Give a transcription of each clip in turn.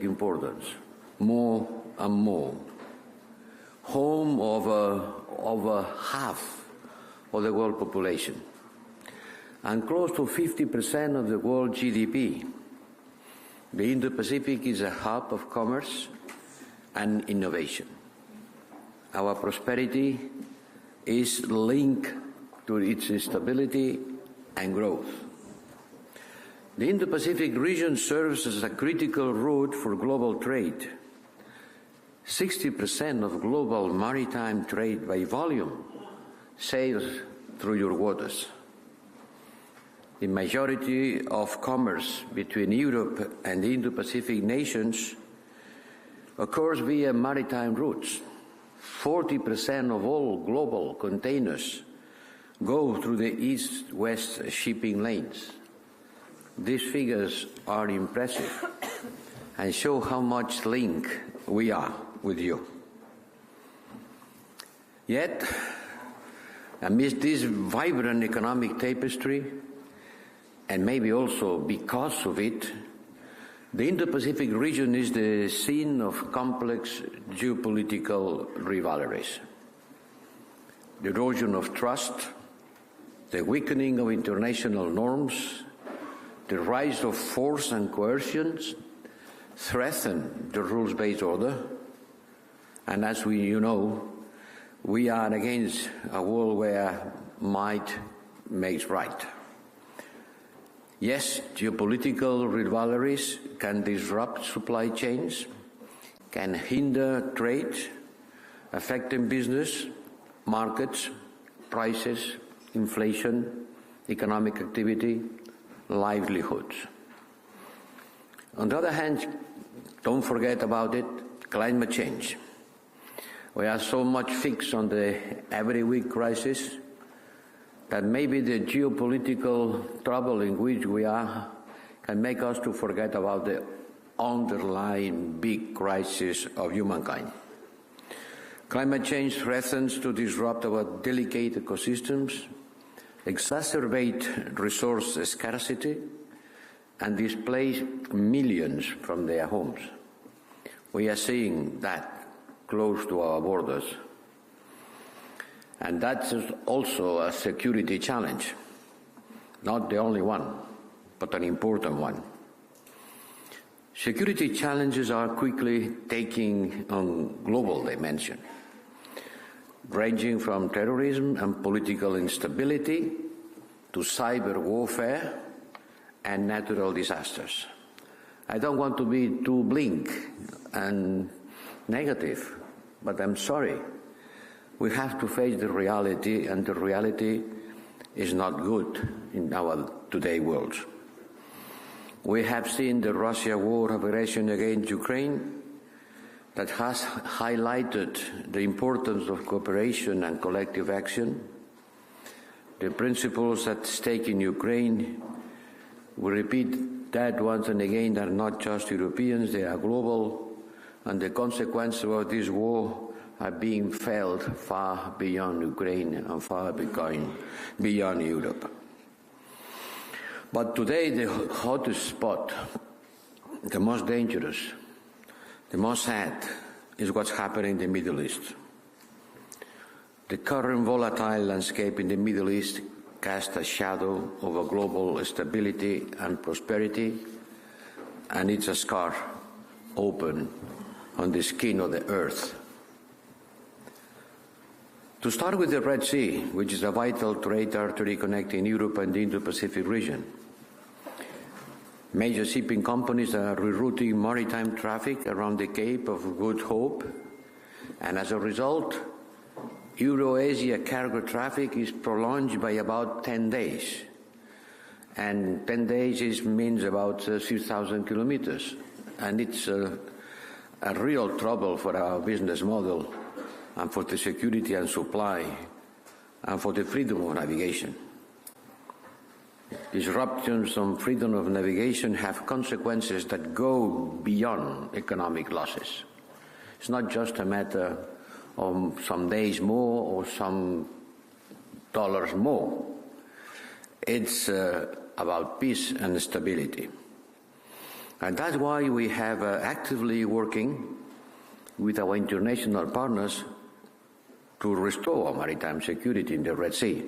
importance, more and more. Home of over half of the world population and close to 50% of the world GDP. The Indo-Pacific is a hub of commerce and innovation. Our prosperity is linked to its stability and growth. The Indo-Pacific region serves as a critical route for global trade. 60% of global maritime trade by volume sails through your waters. The majority of commerce between Europe and the Indo-Pacific nations occurs via maritime routes. 40% of all global containers go through the east-west shipping lanes. These figures are impressive and show how much linked we are with you. Yet, amidst this vibrant economic tapestry, and maybe also because of it, the Indo-Pacific region is the scene of complex geopolitical rivalries. The erosion of trust, the weakening of international norms, the rise of force and coercions threaten the rules-based order, and as we know, we are against a world where might makes right. Yes, geopolitical rivalries can disrupt supply chains, can hinder trade, affecting business, markets, prices, inflation, economic activity, livelihoods. On the other hand, don't forget about it, climate change. We are so much fixed on the every week crisis that maybe the geopolitical trouble in which we are can make us to forget about the underlying big crisis of humankind. Climate change threatens to disrupt our delicate ecosystems, exacerbate resource scarcity, and displace millions from their homes. We are seeing that close to our borders. And that's also a security challenge, not the only one, but an important one. Security challenges are quickly taking on global dimension, ranging from terrorism and political instability to cyber warfare and natural disasters. I don't want to be too bleak and negative, but I'm sorry. We have to face the reality, and the reality is not good in our today world. We have seen the Russia war aggression against Ukraine that has highlighted the importance of cooperation and collective action. The principles at stake in Ukraine, we repeat that once and again, are not just Europeans, they are global, and the consequences of this war are being felt far beyond Ukraine and far beyond Europe. But today the hottest spot, the most dangerous, the most sad, is what's happening in the Middle East. The current volatile landscape in the Middle East casts a shadow over global stability and prosperity, and it's a scar open on the skin of the earth. To start with the Red Sea, which is a vital trade artery connecting Europe and the Indo-Pacific region. Major shipping companies are rerouting maritime traffic around the Cape of Good Hope, and as a result, Euro-Asia cargo traffic is prolonged by about 10 days. And 10 days means about 6,000 kilometers. And it's a real trouble for our business model, and for the security and supply, and for the freedom of navigation. Disruptions on freedom of navigation have consequences that go beyond economic losses. It's not just a matter of some days more or some dollars more. It's about peace and stability. And that's why we have actively working with our international partners to restore our maritime security in the Red Sea.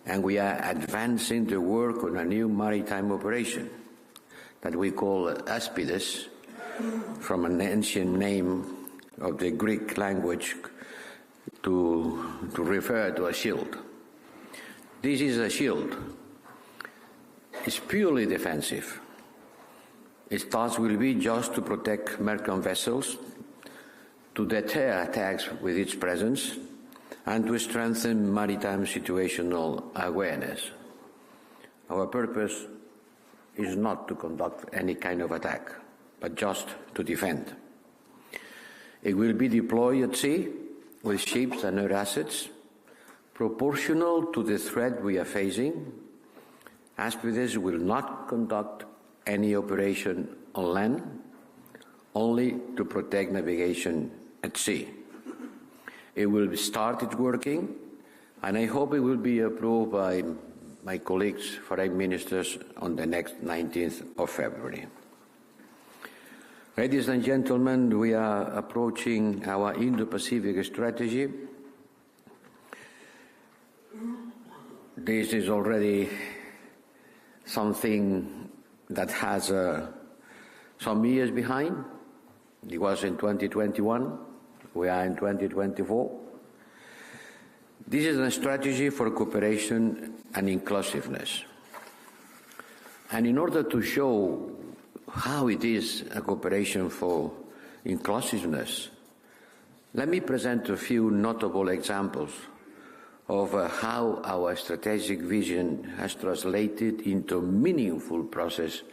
And we are advancing the work on a new maritime operation that we call Aspides, from an ancient name of the Greek language to refer to a shield. This is a shield. It's purely defensive. Its task will be just to protect merchant vessels, to deter attacks with its presence, and to strengthen maritime situational awareness. Our purpose is not to conduct any kind of attack, but just to defend. It will be deployed at sea with ships and other assets, proportional to the threat we are facing. Aspides will not conduct any operation on land, only to protect navigation at sea. It will be started working, and I hope it will be approved by my colleagues, foreign ministers, on the next 19th of February. Ladies and gentlemen, we are approaching our Indo-Pacific strategy. This is already something that has some years behind. It was in 2021. We are in 2024. This is a strategy for cooperation and inclusiveness. And in order to show how it is a cooperation for inclusiveness, let me present a few notable examples of how our strategic vision has translated into a meaningful process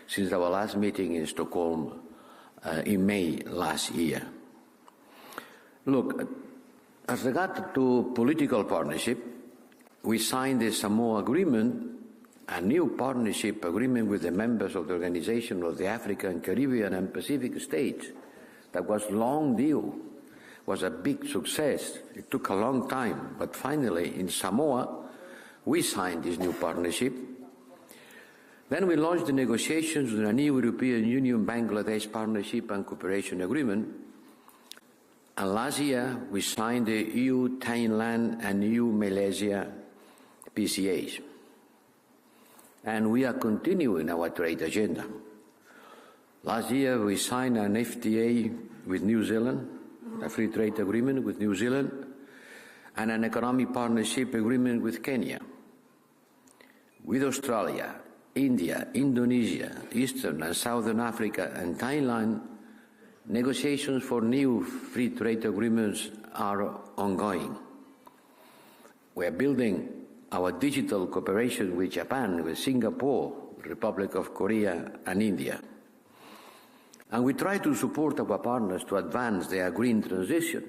since our last meeting in Stockholm in May last year. Look, as regards to political partnership, we signed the Samoa Agreement, a new partnership agreement with the members of the Organization of the African, Caribbean and Pacific States that was long due, was a big success. It took a long time, but finally in Samoa, we signed this new partnership. Then we launched the negotiations on a new European Union-Bangladesh Partnership and Cooperation Agreement. And last year, we signed the EU-Thailand and EU-Malaysia PCAs. And we are continuing our trade agenda. Last year, we signed an FTA with New Zealand, a free trade agreement with New Zealand, and an economic partnership agreement with Kenya. With Australia, India, Indonesia, Eastern and Southern Africa, and Thailand, negotiations for new free trade agreements are ongoing. We are building our digital cooperation with Japan, with Singapore, Republic of Korea, and India. And we try to support our partners to advance their green transition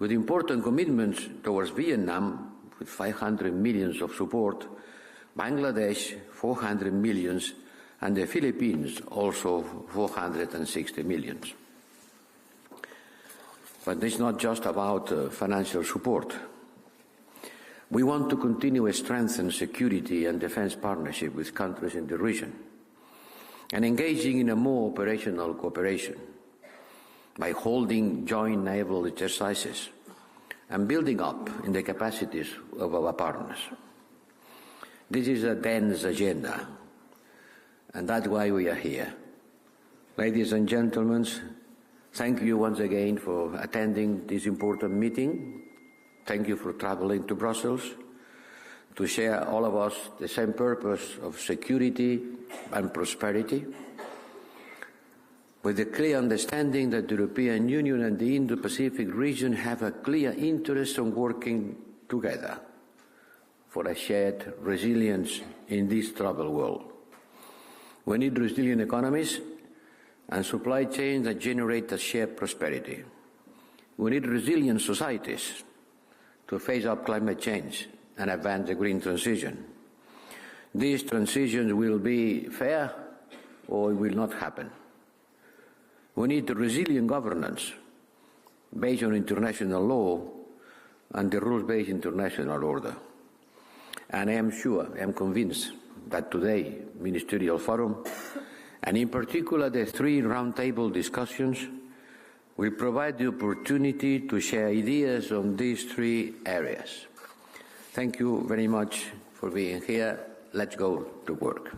with important commitments towards Vietnam, with 500 million of support, Bangladesh, 400 million, and the Philippines, also 460 million. But it's not just about financial support. We want to continue to strengthen security and defense partnership with countries in the region and engaging in a more operational cooperation by holding joint naval exercises and building up in the capacities of our partners. This is a dense agenda, and that's why we are here. Ladies and gentlemen, thank you once again for attending this important meeting. Thank you for traveling to Brussels to share all of us the same purpose of security and prosperity, with the clear understanding that the European Union and the Indo-Pacific region have a clear interest in working together for a shared resilience in this troubled world. We need resilient economies and supply chains that generate a shared prosperity. We need resilient societies to face up climate change and advance the green transition. These transitions will be fair or it will not happen. We need resilient governance based on international law and the rules-based international order. And I am convinced that today, Ministerial Forum and in particular the 3 roundtable discussions will provide the opportunity to share ideas on these 3 areas. Thank you very much for being here. Let's go to work.